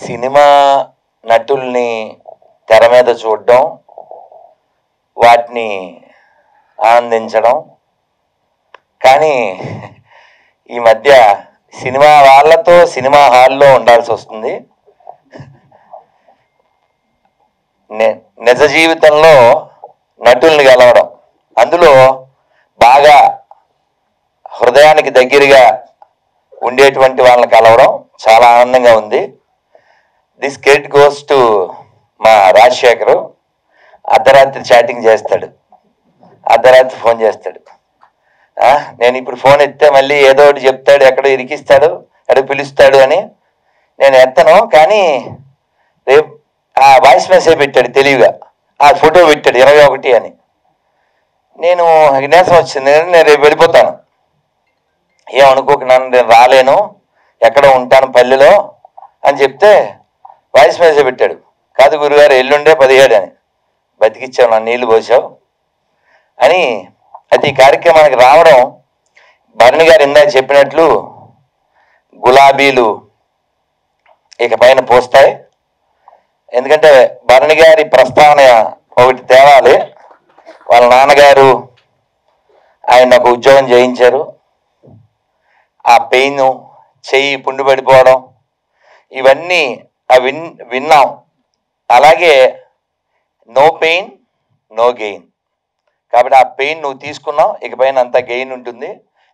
Cinema నటుల్ని తెర మీద చూడడం, వాటిని ఆనందించడం. కానీ ఈ మధ్య సినిమా వాళ్ళతో సినిమా హాల్లో ఉండాల్సి వస్తుంది. నిజ జీవితంలో నటుల్ని కలవడం, అందులో బాగా హృదయానికి దగ్గరగా ఉండేటువంటి వాళ్ళని కలవడం చాలా ఆనందంగా ఉంది. దిస్ క్రెడిట్ గోస్ టు మా రాజశేఖరు. అర్ధరాత్రి చాటింగ్ చేస్తాడు, అర్ధరాత్రి ఫోన్ చేస్తాడు. నేను ఇప్పుడు ఫోన్ ఎత్తే మళ్ళీ ఏదో ఒకటి చెప్తాడు, ఎక్కడో ఇరికిస్తాడు, ఎక్కడో పిలుస్తాడు అని నేను ఎత్తను. కానీ రేపు ఆ వాయిస్ మెసేజ్ పెట్టాడు తెలివిగా, ఆ ఫోటో పెట్టాడు 21 అని. నేను విన్యాసం వచ్చింది, నేను రేపు వెళ్ళిపోతాను, ఏమనుకోక నన్ను, నేను రాలేను, ఎక్కడో ఉంటాను పల్లెలో అని చెప్తే వాయిస్ మెసేజ్ పెట్టాడు, కాదు గురుగారు ఎల్లుండే 17 అని. బతికిచ్చావు, నా నీళ్లు పోసావు అని. అది ఈ కార్యక్రమానికి రావడం, భరణి గారు ఇందాక చెప్పినట్లు గులాబీలు ఇక పైన పోస్తాయి. ఎందుకంటే భరణి గారి ప్రస్తావన ఒకటి తేవాలి. వాళ్ళ నాన్నగారు ఆయన ఒక ఉద్యోగం చేయించారు, ఆ పెయిన్, చెయ్యి పుండు పడిపోవడం, ఇవన్నీ విన్నాం. అలాగే నో పెయిన్ నో గెయిన్. కాబట్టి ఆ పెయిన్ నువ్వు తీసుకున్నావు, ఇకపైన అంత గెయిన్ ఉంటుంది,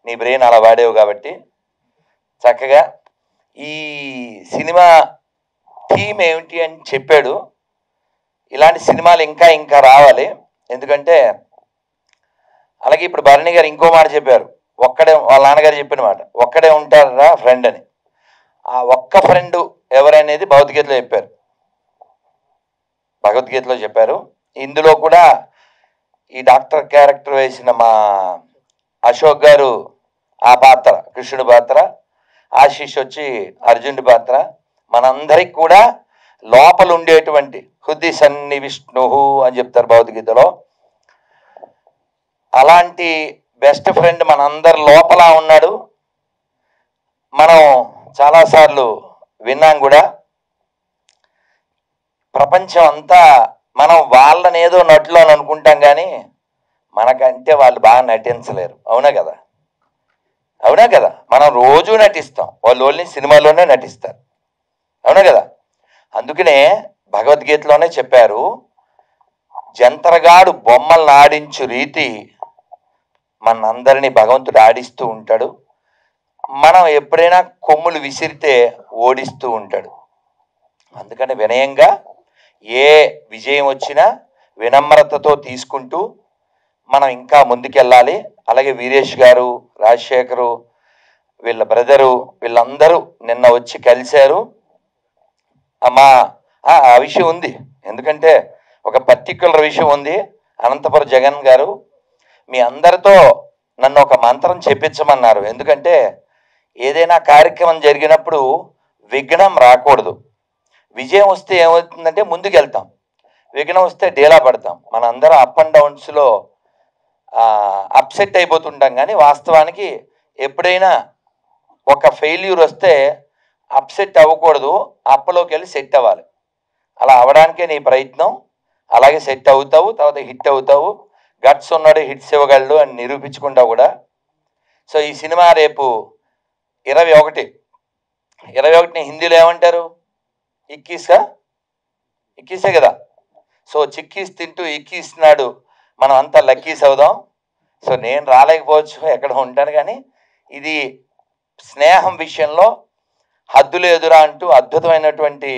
నీ బ్రెయిన్ అలా వాడేవు. కాబట్టి చక్కగా ఈ సినిమా థీమ్ ఏమిటి అని చెప్పాడు. ఇలాంటి సినిమాలు ఇంకా ఇంకా రావాలి. ఎందుకంటే అలాగే ఇప్పుడు భరణి గారు ఇంకో మాట చెప్పారు, ఒక్కడే, వాళ్ళ నాన్నగారు చెప్పిన మాట, ఒక్కడే ఉంటారా ఫ్రెండ్ అని. ఆ ఒక్క ఫ్రెండ్ ఎవరనేది భగవద్గీతలో చెప్పారు, భగవద్గీతలో చెప్పారు. ఇందులో కూడా ఈ డాక్టర్ క్యారెక్టర్ వేసిన మా అశోక్ గారు ఆ పాత్ర కృష్ణుడి పాత్ర, ఆశీష్ వచ్చి అర్జునుడి పాత్ర. మనందరికి కూడా లోపల ఉండేటువంటి హృది సన్ని విష్ణు అని చెప్తారు భగవద్గీతలో. అలాంటి బెస్ట్ ఫ్రెండ్ మనందరి లోపల ఉన్నాడు. మనం చాలాసార్లు విన్నాం కూడా. ప్రపంచం అంతా మనం వాళ్ళని ఏదో నటులు అని అనుకుంటాం, కానీ మనకంటే వాళ్ళు బాగా నటించలేరు. అవునా కదా? అవునా కదా? మనం రోజు నటిస్తాం, వాళ్ళు ఓన్లీ సినిమాలోనే నటిస్తారు. అవునా కదా? అందుకనే భగవద్గీతలోనే చెప్పారు, జంతరగాడు బొమ్మలను ఆడించు రీతి మనందరినీ భగవంతుడు ఆడిస్తూ ఉంటాడు. మనం ఎప్పుడైనా కొమ్ములు విసిరితే ఓడిస్తూ ఉంటాడు. అందుకని వినయంగా ఏ విజయం వచ్చినా వినమ్రతతో తీసుకుంటూ మనం ఇంకా ముందుకెళ్ళాలి. అలాగే వీరేష్ గారు, రాజశేఖరు, వీళ్ళ బ్రదరు, వీళ్ళందరూ నిన్న వచ్చి కలిశారు. అమ్మా ఆ విషయం ఉంది, ఎందుకంటే ఒక పర్టిక్యులర్ విషయం ఉంది. అనంతపురం జగన్ గారు మీ అందరితో నన్ను ఒక మంత్రం చెప్పించమన్నారు. ఎందుకంటే ఏదైనా కార్యక్రమం జరిగినప్పుడు విఘ్నం రాకూడదు. విజయం వస్తే ఏమవుతుందంటే ముందుకు వెళ్తాం, విఘ్నం వస్తే డేలా పడతాం. మన అందరం అప్ అండ్ డౌన్స్లో అప్సెట్ అయిపోతుంటాం. కానీ వాస్తవానికి ఎప్పుడైనా ఒక ఫెయిల్యూర్ వస్తే అప్సెట్ అవ్వకూడదు, అప్పలోకి వెళ్ళి సెట్ అవ్వాలి. అలా అవ్వడానికే నీ ప్రయత్నం. అలాగే సెట్ అవుతావు, తర్వాత హిట్ అవుతావు. గట్స్ ఉన్నాడు, హిట్స్ ఇవ్వగలడు అని నిరూపించుకుంటావు కూడా. సో ఈ సినిమా రేపు 21 హిందీలో ఏమంటారు? ఇక్కీసే కదా. సో చిక్కీస్ తింటూ ఇక్కీస్తున్నాడు, మనం అంతా లక్కీస్ అవుదాం. సో నేను రాలేకపోవచ్చు, ఎక్కడ ఉంటాను, కానీ ఇది స్నేహం విషయంలో హద్దులు ఎదురా అంటూ అద్భుతమైనటువంటి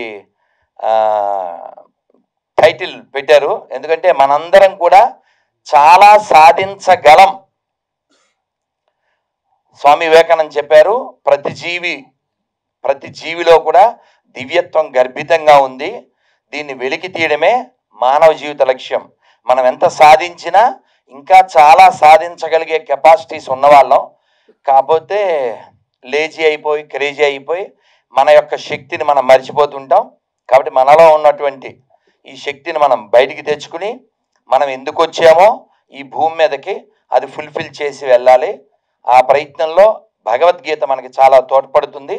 టైటిల్ పెట్టారు. ఎందుకంటే మనందరం కూడా చాలా సాధించగలం. స్వామి వివేకానంద చెప్పారు, ప్రతి జీవిలో కూడా దివ్యత్వం గర్భితంగా ఉంది, దీన్ని వెలికి తీయడమే మానవ జీవిత లక్ష్యం. మనం ఎంత సాధించినా ఇంకా చాలా సాధించగలిగే కెపాసిటీస్ ఉన్నవాళ్ళం. కాకపోతే లేజీ అయిపోయి, క్రేజీ అయిపోయి మన యొక్క శక్తిని మనం మర్చిపోతుంటాం. కాబట్టి మనలో ఉన్నటువంటి ఈ శక్తిని మనం బయటికి తెచ్చుకుని మనం ఎందుకు వచ్చామో ఈ భూమి మీదకి అది ఫుల్ఫిల్ చేసి వెళ్ళాలి. ఆ ప్రయత్నంలో భగవద్గీత మనకి చాలా తోడ్పడుతుంది.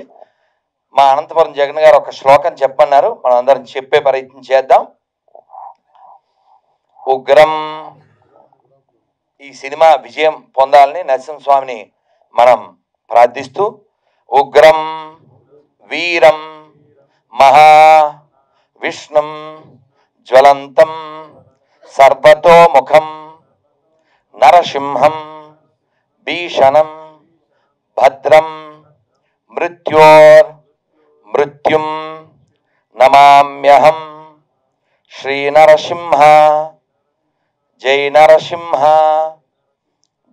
మా అనంతపురం జగన్ గారు ఒక శ్లోకం చెప్పన్నారు, మనం అందరం చెప్పే ప్రయత్నం చేద్దాం. ఉగ్రం, ఈ సినిమా విజయం పొందాలని నరసింహస్వామిని మనం ప్రార్థిస్తూ, ఉగ్రం వీరం మహా విష్ణుం జ్వలంతం సర్వతోముఖం నరసింహం భీషణం భద్రం మృత్యుం నమామ్యహం శ్రీ నరసింహ. జై నరసింహ,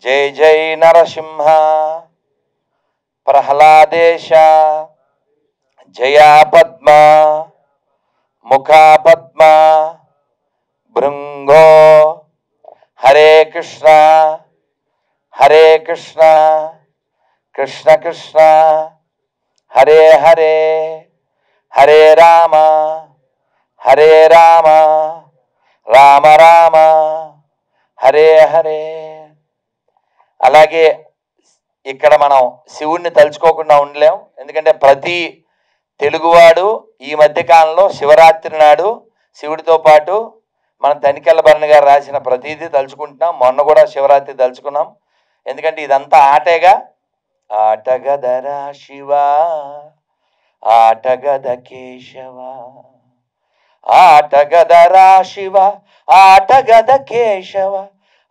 జై జై నరసింహ. ప్రహ్లాదేశ జయా పద్మ ముఖా పద్మ భృంగో. హరే కృష్ణ హరే కృష్ణ కృష్ణ కృష్ణ హరే హరే, హరే రామ హరే రామ రామ రామ హరే హరే. అలాగే ఇక్కడ మనం శివుణ్ణి తలుచుకోకుండా ఉండలేం. ఎందుకంటే ప్రతి తెలుగువాడు ఈ మధ్యకాలంలో శివరాత్రి నాడు శివుడితో పాటు మన తనికెళ్ళ భరణి గారు రాసిన ప్రతిదీ తలుచుకుంటున్నాం. మొన్న కూడా శివరాత్రి తలుచుకున్నాం. ఎందుకంటే ఇదంతా ఆటేగా. ఆటగదరా శివ ఆటగద కేశవ, ఆటగదరా శివ ఆటగద కేశవ,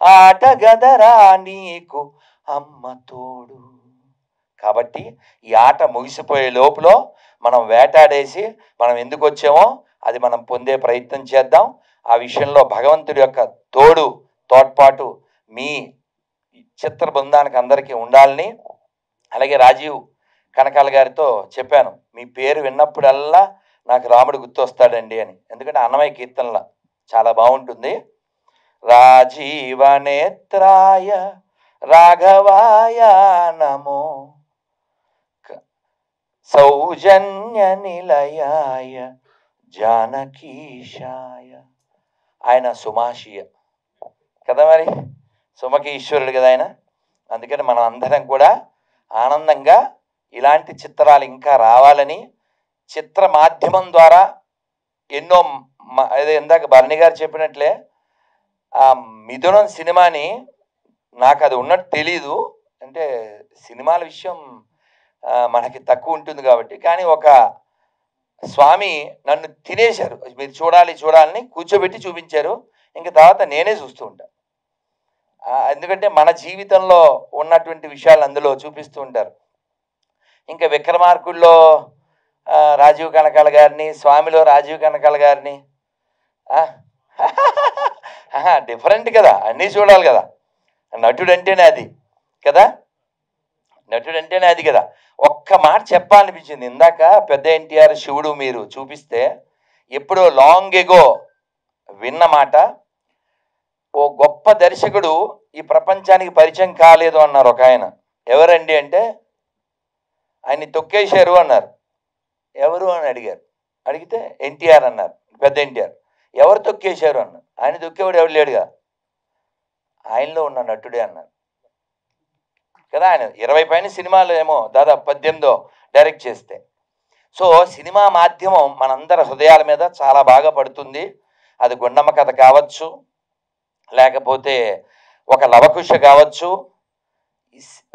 ఆటగదరా నీకు అమ్మ తోడు. కాబట్టి ఈ ఆట ముగిసిపోయే లోపల మనం వేటాడేసి మనం ఎందుకు వచ్చామో అది మనం పొందే ప్రయత్నం చేద్దాం. ఆ విషయంలో భగవంతుడి యొక్క తోడ్పాటు మీ చిత్ర బృందానికి అందరికీ ఉండాలని. అలాగే రాజీవ్ కనకాల గారితో చెప్పాను, మీ పేరు విన్నప్పుడల్లా నాకు రాముడు గుర్తొస్తాడండి అని. ఎందుకంటే అన్నమయ్య కీర్తనలా చాలా బాగుంటుంది. రాజీవ నేత్రాయ రాఘవాయ నమో సౌజన్య నిలయాయ జానకీశాయ. ఆయన సుమాషియ కదా, మరి సుమకి ఈశ్వరుడు కదా ఆయన. అందుకని మనం అందరం కూడా ఆనందంగా ఇలాంటి చిత్రాలు ఇంకా రావాలని, చిత్ర మాధ్యమం ద్వారా ఎన్నో అదే ఇందాక భరణి గారు చెప్పినట్లే ఆ మిథునం సినిమాని నాకు అది ఉన్నట్టు తెలీదు. అంటే సినిమాల విషయం మనకి తక్కువ ఉంటుంది కాబట్టి. కానీ ఒక స్వామి నన్ను తినేశారు, మీరు చూడాలని కూర్చోబెట్టి చూపించారు. ఇంకా తర్వాత నేనే చూస్తూ ఉంటాను. ఎందుకంటే మన జీవితంలో ఉన్నటువంటి విషయాలు అందులో చూపిస్తూ ఉంటారు. ఇంకా విక్రమార్కుల్లో రాజీవ్ కనకాల గారిని, స్వామిలో రాజీవ్ కనకాల గారిని డిఫరెంట్ కదా, అన్నీ చూడాలి కదా. నటుడు అంటేనే అది కదా, నటుడు అంటేనే అది కదా. ఒక్క మాట చెప్పాలనిపించింది. ఇందాక పెద్ద ఎన్టీఆర్ శివుడు మీరు చూపిస్తే ఎప్పుడో లాంగ్ ఎగో విన్న మాట, ఓ గొప్ప దర్శకుడు ఈ ప్రపంచానికి పరిచయం కాలేదు అన్నారు ఒక ఆయన. ఎవరండి అంటే ఆయన్ని తొక్కేశారు అన్నారు. ఎవరు అని అడిగితే ఎన్టీఆర్ అన్నారు, పెద్ద ఎన్టీఆర్. ఎవరు తొక్కేశారు అన్నారు. ఆయన తొక్కేవాడు ఎవడు లేడుగా, ఆయనలో ఉన్న నటుడే అన్నారు కదా. ఆయన 20 పైన సినిమాలు ఏమో దాదాపు 18 డైరెక్ట్ చేస్తే. సో సినిమా మాధ్యమం మనందరి హృదయాల మీద చాలా బాగా పడుతుంది. అది గుండమ్మ కథ కావచ్చు, లేకపోతే ఒక లవకుశ కావచ్చు,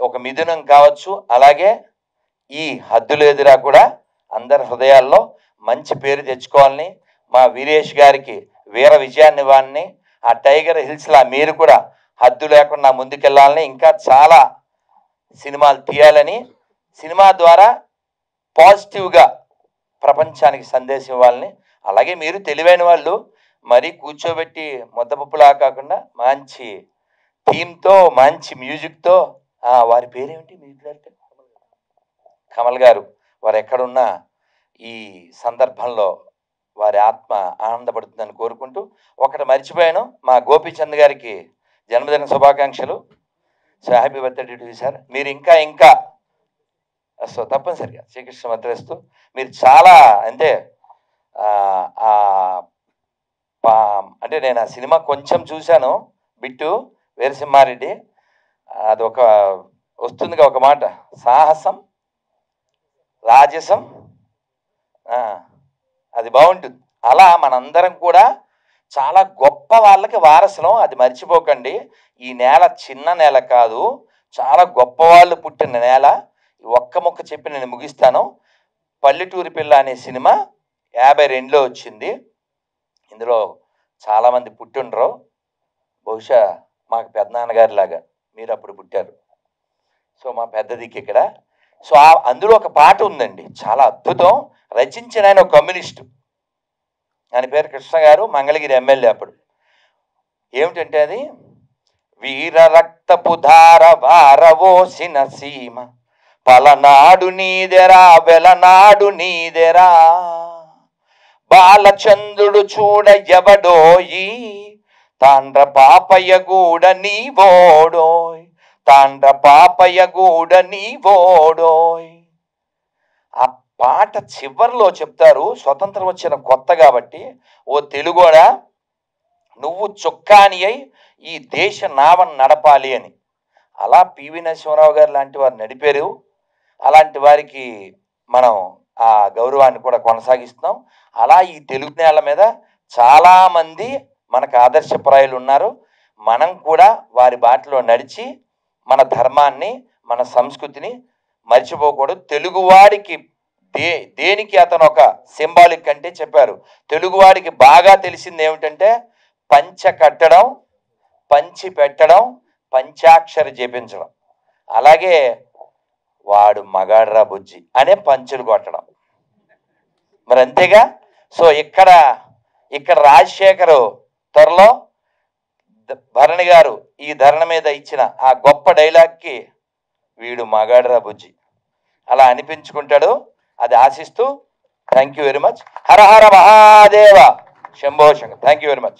ఒక మిథునం కావచ్చు. అలాగే ఈ హద్దులేదురా కూడా అందరి హృదయాల్లో మంచి పేరు తెచ్చుకోవాలని, మా వీరేష్ గారికి వీర విజయాన్ని ఇవ్వాలని, ఆ టైగర్ హిల్స్లా మీరు కూడా హద్దు లేకుండా ముందుకెళ్ళాలని, ఇంకా చాలా సినిమాలు తీయాలని, సినిమా ద్వారా పాజిటివ్గా ప్రపంచానికి సందేశం ఇవ్వాలని. అలాగే మీరు తెలివైన వాళ్ళు మరీ కూర్చోబెట్టి ముద్దపప్పులా కాకుండా మంచి థీమ్తో, మంచి మ్యూజిక్తో, వారి పేరేమిటి మ్యూజిక్ డైరెక్టర్ కమల్ గారు, వారు ఎక్కడున్నా ఈ సందర్భంలో వారి ఆత్మ ఆనందపడుతుందని కోరుకుంటూ, ఒకటి మర్చిపోయాను, మా గోపీచంద్ గారికి జన్మదిన శుభాకాంక్షలు. So happy birthday to you sir. మీరు ఇంకా సో తప్పనిసరిగా శ్రీకృష్ణ మద్రేస్తూ మీరు చాలా అంటే అంటే నేను ఆ సినిమా కొంచెం చూశాను, బిట్టు వీరసింహారెడ్డి. అదొక వస్తుందిగా ఒక మాట, సాహసం రాజసం అది బాగుంటుంది. అలా మనందరం కూడా చాలా గొప్ప వాళ్ళకి వారసులం, అది మర్చిపోకండి. ఈ నేల చిన్న నేల కాదు, చాలా గొప్ప వాళ్ళు పుట్టిన నేల. ఒక్క ముక్క చెప్పి నేను ముగిస్తాను. పల్లెటూరి పిల్ల అనే సినిమా 52లో వచ్చింది. ఇందులో చాలామంది పుట్టిండ్రు, బహుశా మాకు పెద్దనాన్నగారి లాగా మీరు అప్పుడు పుట్టారు. సో మా పెద్ద దిక్కు ఇక్కడ. సో అందులో ఒక పాట ఉందండి, చాలా అద్భుతం. రచించిన ఆయన ఒక కమ్యూనిస్టు, ఆయన పేరు కృష్ణ గారు, మంగళగిరి ఎమ్మెల్యే అప్పుడు. ఏమిటంటే అది, వీర రక్తపు ధార భారవోసిన సీమ, పలనాడు నీదెరా వెలనాడు నీదెరా, బాలచంద్రుడు చూడ ఎవడోయి, తాండ్ర పాపయ్య గూడ నీవోడోయ్, తాండ్ర పాపయ్య గూడ నీవోడోయ్. ఆ పాట చివరిలో చెప్తారు, స్వతంత్రం వచ్చిన కొత్త కాబట్టి, ఓ తెలుగోడా నువ్వు చొక్కాని అయి ఈ దేశ నావను నడపాలి అని. అలా పివి నరసింహారావు గారు లాంటి వారు నడిపారు. అలాంటి వారికి మనం ఆ గౌరవాన్ని కూడా కొనసాగిస్తున్నాం. అలా ఈ తెలుగు నేల మీద చాలామంది మనకు ఆదర్శప్రాయులు ఉన్నారు. మనం కూడా వారి బాటలో నడిచి మన ధర్మాన్ని, మన సంస్కృతిని మర్చిపోకూడదు. తెలుగువాడికి దేనికి అతను ఒక సింబాలిక్ అంటే చెప్పారు, తెలుగువాడికి బాగా తెలిసింది ఏమిటంటే పంచ కట్టడం, పంచి పెట్టడం, పంచాక్షరి జపించడం. అలాగే వాడు మగాడ్రా బుజ్జి అనే పంచులు కొట్టడం, మరి అంతేగా. సో ఇక్కడ రాజశేఖరు త్వరలో భరణి గారు ఈ ధరణ మీద ఇచ్చిన ఆ గొప్ప డైలాగ్కి వీడు మగాడ్రా బుజ్జి అలా అనిపించుకుంటాడు. అది ఆశిస్తూ thank you very much. Har Har Mahadeva, Shambho Shankar. Thank you very much.